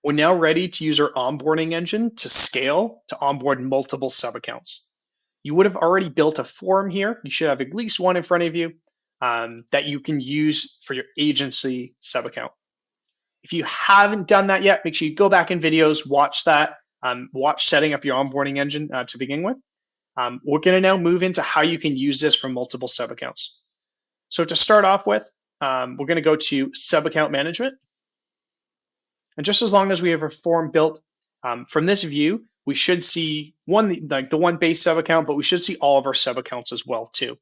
We're now ready to use our onboarding engine to scale to onboard multiple sub-accounts. You would have already built a form here. You should have at least one in front of you that you can use for your agency sub-account. If you haven't done that yet, make sure you go back in videos, watch that, watch setting up your onboarding engine to begin with. We're going to now move into how you can use this for multiple sub-accounts. So to start off with, we're going to go to sub-account management. And just as long as we have a form built from this view, we should see the one base sub-account, but we should see all of our sub-accounts as well too.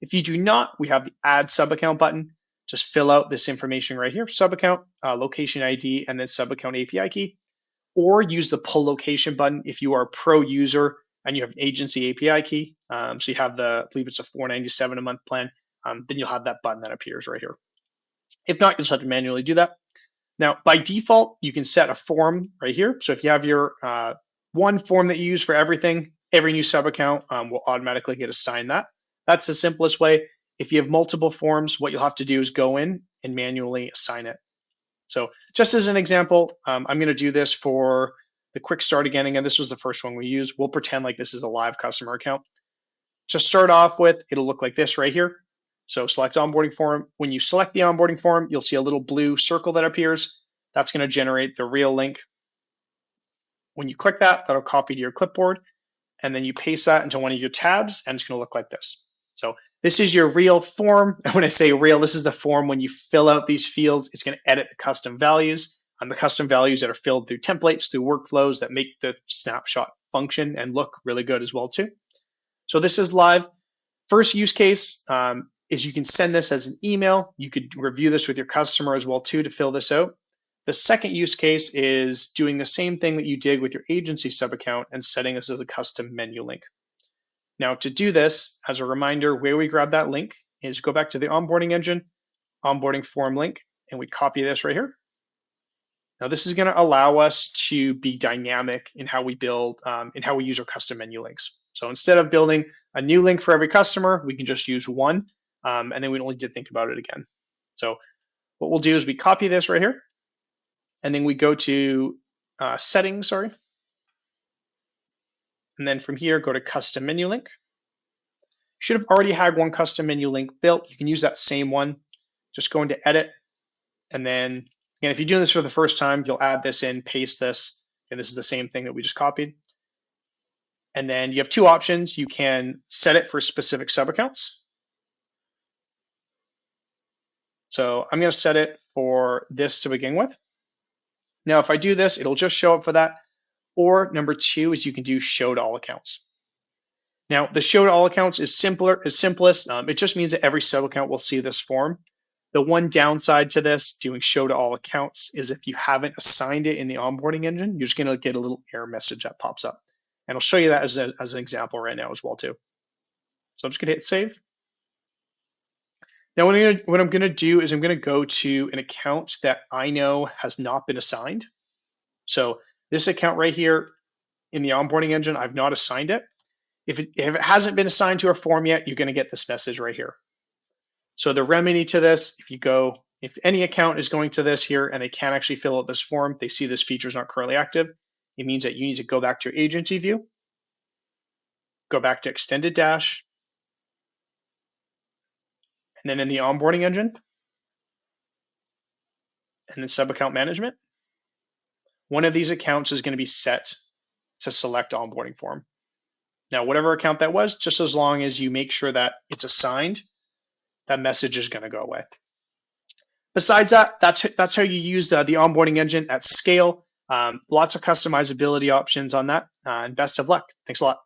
If you do not, we have the add sub-account button. Just fill out this information right here, sub-account, location ID, and then sub-account API key, or use the pull location button if you are a pro user and you have an agency API key. So you have I believe it's a $497 a month plan, then you'll have that button that appears right here. If not, you'll just have to manually do that. Now, by default, you can set a form right here. So if you have your one form that you use for everything, every new sub-account will automatically get assigned that. That's the simplest way. If you have multiple forms, what you'll have to do is go in and manually assign it. So just as an example, I'm going to do this for the quick start again. Again, this was the first one we used. We'll pretend like this is a live customer account. To start off with, it'll look like this right here. So select onboarding form. When you select the onboarding form, you'll see a little blue circle that appears. That's going to generate the real link. When you click that, that'll copy to your clipboard, and then you paste that into one of your tabs, and it's going to look like this. So this is your real form. When I say real, this is the form when you fill out these fields. It's going to edit the custom values, and the custom values that are filled through templates, through workflows that make the snapshot function and look really good as well too. So this is live. First use case is you can send this as an email. You could review this with your customer as well too to fill this out. The second use case is doing the same thing that you did with your agency sub-account and setting this as a custom menu link. Now to do this, as a reminder, where we grab that link is go back to the onboarding engine, onboarding form link, and we copy this right here. Now this is going to allow us to be dynamic in how we build, in how we use our custom menu links. So instead of building a new link for every customer, we can just use one, and then we don't need to think about it again. So what we'll do is we copy this right here, and then we go to settings, and then from here, go to custom menu link. You should have already had one custom menu link built. You can use that same one. Just go into edit, and then again, if you're doing this for the first time, you'll add this in, paste this, and this is the same thing that we just copied. And then you have two options. You can set it for specific sub-accounts. So I'm going to set it for this to begin with. Now, if I do this, it'll just show up for that. Or number two is you can do show to all accounts. Now, the show to all accounts is simplest. It just means that every sub-account will see this form. The one downside to this, doing show to all accounts, is if you haven't assigned it in the onboarding engine, you're just going to get a little error message that pops up. And I'll show you that as an example right now as well too. So I'm just going to hit save. Now what I'm going to do is I'm going to go to an account that I know has not been assigned. So this account right here in the onboarding engine, I've not assigned it. If it hasn't been assigned to a form yet, you're going to get this message right here. So the remedy to this, if any account is going to this here and they can't actually fill out this form, they see this feature is not currently active, it means that you need to go back to your agency view, go back to extended dash, and then in the onboarding engine, and then sub-account management, one of these accounts is going to be set to select onboarding form. Now, whatever account that was, just as long as you make sure that it's assigned, that message is going to go away. Besides that, that's how you use the onboarding engine at scale. Lots of customizability options on that, and best of luck. Thanks a lot.